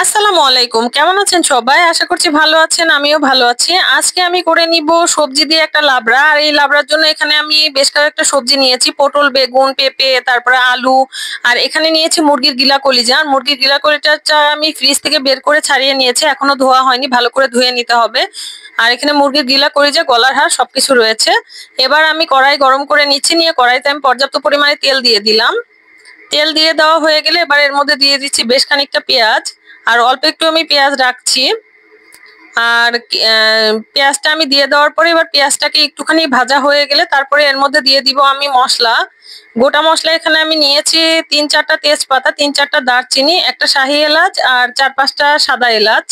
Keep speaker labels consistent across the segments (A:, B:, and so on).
A: আসসালামু আলাইকুম, কেমন আছেন সবাই? আশা করছি ভালো আছেন, আমিও ভালো আছি। আজকে আমি করে নিব সবজি দিয়ে একটা লাবড়া। আর এই লাবড়ার জন্য এখানে আমি বেশ কয়েকটা সবজি নিয়েছি, পটল, বেগুন, পেঁপে, তারপরে আলু। আর এখানে নিয়েছি মুরগির গিলা কলিজা। আর মুরগির গিলা কলিজাটা আমি ফ্রিজ থেকে বের করে ছাড়িয়ে নিয়েছি, এখনো ধোয়া হয়নি, ভালো করে ধুয়ে নিতে হবে। আর এখানে মুরগির গিলা কলিজা, গলার হাড় সবকিছু রয়েছে। এবার আমি কড়াই গরম করে নিচ্ছি, নিয়ে কড়াইতে আমি পর্যাপ্ত পরিমাণে তেল দিয়ে দিলাম। তেল দিয়ে দেওয়া হয়ে গেলে এবার এর মধ্যে দিয়ে দিচ্ছি বেশ খানিকটা পেঁয়াজ। আর অল্প একটু আমি পেঁয়াজ রাখছি। আর পেঁয়াজটা আমি দিয়ে দেওয়ার পরে এবার পেঁয়াজটাকে একটুখানি ভাজা হয়ে গেলে তারপরে এর মধ্যে দিয়ে দিব আমি মশলা। গোটা মশলা এখানে আমি নিয়েছি 3-4টা তেজপাতা, 3-4টা দারচিনি, একটা শাহি এলাচ আর 4-5টা সাদা এলাচ।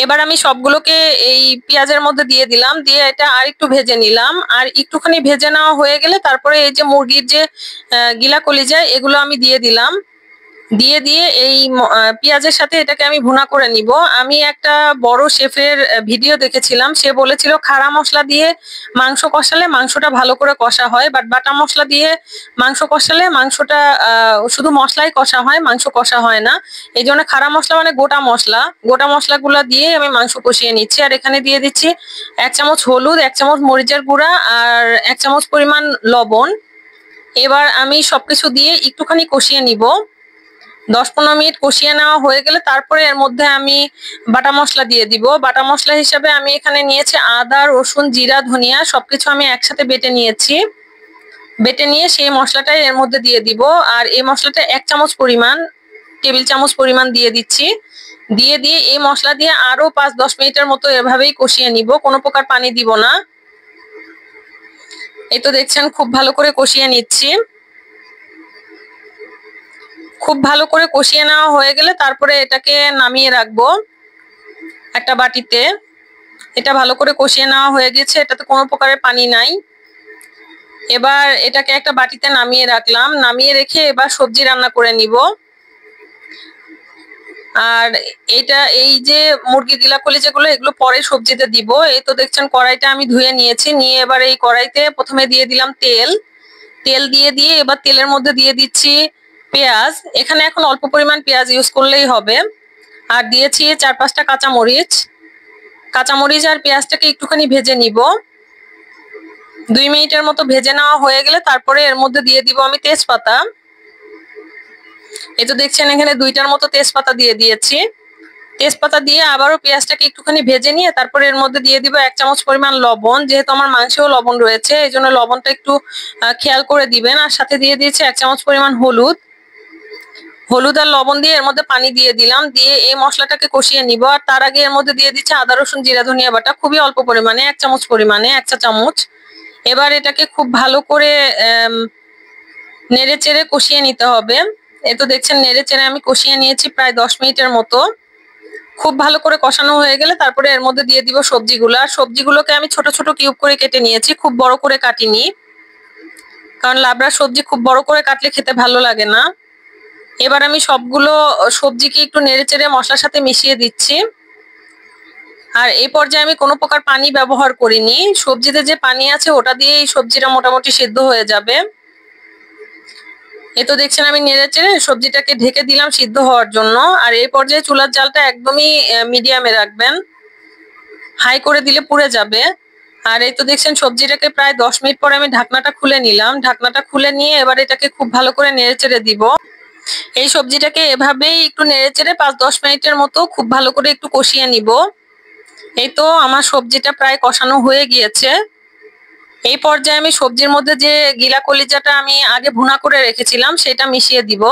A: এবার আমি সবগুলোকে এই পেঁয়াজের মধ্যে দিয়ে দিলাম, দিয়ে এটা আর একটু ভেজে নিলাম। আর একটুখানি ভেজে নেওয়া হয়ে গেলে তারপরে এই যে মুরগির যে গিলা কলিজা, এগুলো আমি দিয়ে দিলাম। দিয়ে দিয়ে এই পেঁয়াজের সাথে এটাকে আমি ভুনা করে নিব। আমি একটা বড় শেফের ভিডিও দেখেছিলাম, সে বলেছিল খাড়া মশলা দিয়ে মাংস কষালে মাংসটা ভালো করে কষা হয়, বাট বাটা মশলা দিয়ে মাংস কষালে মাংসটা শুধু মশলাই কষা হয়, মাংস কষা হয় না। এই জন্য খাড়া মশলা মানে গোটা মশলাগুলো দিয়ে আমি মাংস কষিয়ে নিচ্ছি। আর এখানে দিয়ে দিচ্ছি 1 চামচ হলুদ, 1 চামচ মরিচের গুঁড়া আর 1 চামচ পরিমাণ লবণ। এবার আমি সবকিছু দিয়ে একটুখানি কষিয়ে নিব। 10-15 মিনিট কষিয়ে নেওয়া হয়ে গেলে তারপরে এর মধ্যে আমি বাটা মশলা দিয়ে দিব। বাটা মশলা হিসাবে আমি এখানে নিয়েছি আদা, রসুন, জিরা, ধনিয়া, সবকিছু আমি একসাথে বেটে নিয়েছি। বেটে নিয়ে সেই মশলাটাই এর মধ্যে দিয়ে দিব। আর এই মশলাটা 1 চামচ পরিমাণ, টেবিল চামচ পরিমাণ দিয়ে দিচ্ছি। দিয়ে দিয়ে এই মশলা দিয়ে আরো 5-10 মিনিটের মতো এভাবেই কষিয়ে নিব, কোনো প্রকার পানি দিব না। এই তো দেখছেন খুব ভালো করে কষিয়ে নিচ্ছি। খুব ভালো করে কষিয়ে নেওয়া হয়ে গেলে তারপরে এটাকে নামিয়ে রাখবো একটা বাটিতে। এটা ভালো করে কষিয়ে নেওয়া হয়ে গেছে, এটাতে কোনো প্রকারের পানি নাই। এবার এটাকে একটা বাটিতে নামিয়ে রাখলাম, নামিয়ে রেখে এবার সবজি রান্না করে নিব। আর এই যে মুরগির গিলা কলিজাগুলো, এগুলো পরে সবজিতে দিব। এই তো দেখছেন কড়াইটা আমি ধুয়ে নিয়েছি, নিয়ে এবার এই কড়াইতে প্রথমে দিয়ে দিলাম তেল। তেল দিয়ে দিয়ে এবার তেলের মধ্যে দিয়ে দিচ্ছি পেঁয়াজ। এখানে এখন অল্প পরিমাণ পেঁয়াজ ইউজ করলেই হবে। আর দিয়েছি 4-5টা কাঁচামরিচ। কাঁচামরিচ আর পেঁয়াজটাকে একটুখানি ভেজে নিব। 2 মিনিটের মতো ভেজে নেওয়া হয়ে গেলে তারপরে এর মধ্যে দিয়ে দিব আমি তেজপাতা। এই তো দেখছেন এখানে 2টার মতো তেজপাতা দিয়ে দিয়েছি। তেজপাতা দিয়ে আবারও পেঁয়াজটাকে একটুখানি ভেজে নিয়ে তারপরে এর মধ্যে দিয়ে দিব 1 চামচ পরিমাণ লবণ। যেহেতু আমার মাংসেও লবণ রয়েছে, এই জন্য লবণটা একটু খেয়াল করে দিবেন। আর সাথে দিয়ে দিয়েছি 1 চামচ পরিমাণ হলুদ। হলুদ আর লবণ দিয়ে এর মধ্যে পানি দিয়ে দিলাম, দিয়ে এই মশলাটাকে কষিয়ে নিব। আর তার আগে এর মধ্যে দিয়ে দিচ্ছি আদা, রসুন, জিরা, ধনিয়া বাটা, খুবই অল্প পরিমাণে, 1 চামচ পরিমাণে, 1 চা চামচ। এবার এটাকে খুব ভালো করে নেড়ে চেড়ে কষিয়ে নিতে হবে। এই তো দেখছেন নেড়ে চেড়ে আমি কষিয়ে নিয়েছি প্রায় 10 মিনিটের মতো। খুব ভালো করে কষানো হয়ে গেলে তারপরে এর মধ্যে দিয়ে দিব সবজিগুলো। আর সবজিগুলোকে আমি ছোট ছোট কিউব করে কেটে নিয়েছি, খুব বড় করে কাটিনি, কারণ লাবড়া সবজি খুব বড় করে কাটলে খেতে ভালো লাগে না। এবার আমি সবগুলো সবজিকে একটু নেড়ে চেড়ে মশলার সাথে মিশিয়ে দিচ্ছি। আর এই পর্যায়ে আমি কোনো প্রকার পানি ব্যবহার করিনি, সবজিতে যে পানি আছে ওটা দিয়ে এই সবজিটা মোটামুটি সিদ্ধ হয়ে যাবে। এই তো দেখছেন আমি নেড়ে চেড়ে সবজিটাকে ঢেকে দিলাম সিদ্ধ হওয়ার জন্য। আর এই পর্যায়ে চুলার জালটা একদমই মিডিয়ামে রাখবেন, হাই করে দিলে পুড়ে যাবে। আর এই তো দেখছেন সবজিটাকে প্রায় 10 মিনিট পরে আমি ঢাকনাটা খুলে নিলাম। ঢাকনাটা খুলে নিয়ে এবার এটাকে খুব ভালো করে নেড়ে চেড়ে দিব। এই সবজিটাকে এভাবেই একটু নেড়ে চেড়ে 5-10 মিনিটের মতো খুব ভালো করে একটু কষিয়ে নিব। এই তো আমার সবজিটা প্রায় কষানো হয়ে গিয়েছে। এই পর্যায়ে আমি সবজির মধ্যে যে গিলা কলিজাটা আমি আগে ভুনা করে রেখেছিলাম সেটা মিশিয়ে দিব।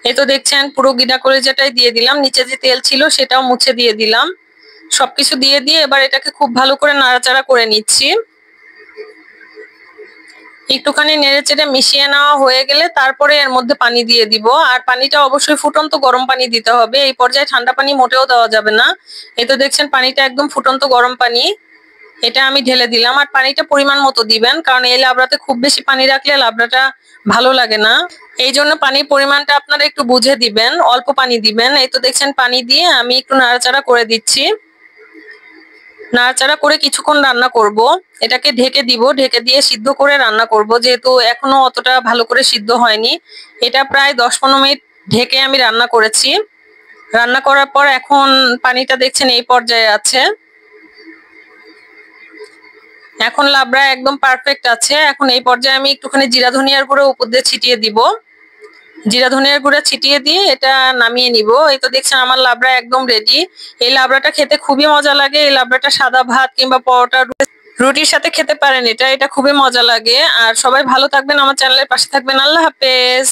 A: এই তো দেখছেন পুরো গিলা কলিজাটাই দিয়ে দিলাম, নিচে যে তেল ছিল সেটাও মুছে দিয়ে দিলাম। সবকিছু দিয়ে দিয়ে এবার এটাকে খুব ভালো করে নাড়াচাড়া করে নিচ্ছি। একটুখানি নেড়ে চেড়ে মিশিয়ে নেওয়া হয়ে গেলে তারপরে এর মধ্যে পানি দিয়ে দিব। আর পানিটা অবশ্যই ফুটন্ত গরম পানি দিতে হবে, এই পর্যায়ে ঠান্ডা পানি মোটেও দেওয়া যাবে না। এই তো দেখছেন পানিটা একদম ফুটন্ত গরম পানি, এটা আমি ঢেলে দিলাম। আর পানিটা পরিমাণ মতো দিবেন, কারণ এই লাবড়াতে খুব বেশি পানি রাখলে লাবড়াটা ভালো লাগে না। এই জন্য পানির পরিমাণটা আপনারা একটু বুঝে দিবেন, অল্প পানি দিবেন। এই তো দেখছেন পানি দিয়ে আমি একটু নাড়াচাড়া করে দিচ্ছি। নাড়াচাড়া করে কিছুক্ষণ রান্না করব। এটাকে ঢেকে দিব, ঢেকে দিয়ে সিদ্ধ করে রান্না করব, যেহেতু এখনো অতটা ভালো করে সিদ্ধ হয়নি। এটা প্রায় 10-15 মিনিট ঢেকে আমি রান্না করেছি। রান্না করার পর এখন পানিটা দেখছেন এই পর্যায়ে আছে। এখন লাবড়া একদম পারফেক্ট আছে। এখন এই পর্যায়ে আমি একটুখানি জিরা ধনিয়ার গুঁড়ো উপর দিয়ে ছিটিয়ে দিব। জিরা ধনিয়ার গুঁড়া ছিটিয়ে দিয়ে এটা নামিয়ে নিব। এই তো দেখছেন আমার লাবড়া একদম রেডি। এই লাবড়াটা খেতে খুবই মজা লাগে। এই লাবড়াটা সাদা ভাত কিংবা পরোটা রুটির সাথে খেতে পারেন। এটা খুবই মজা লাগে। আর সবাই ভালো থাকবেন, আমার চ্যানেলের পাশে থাকবেন। আল্লাহ হাফেজ।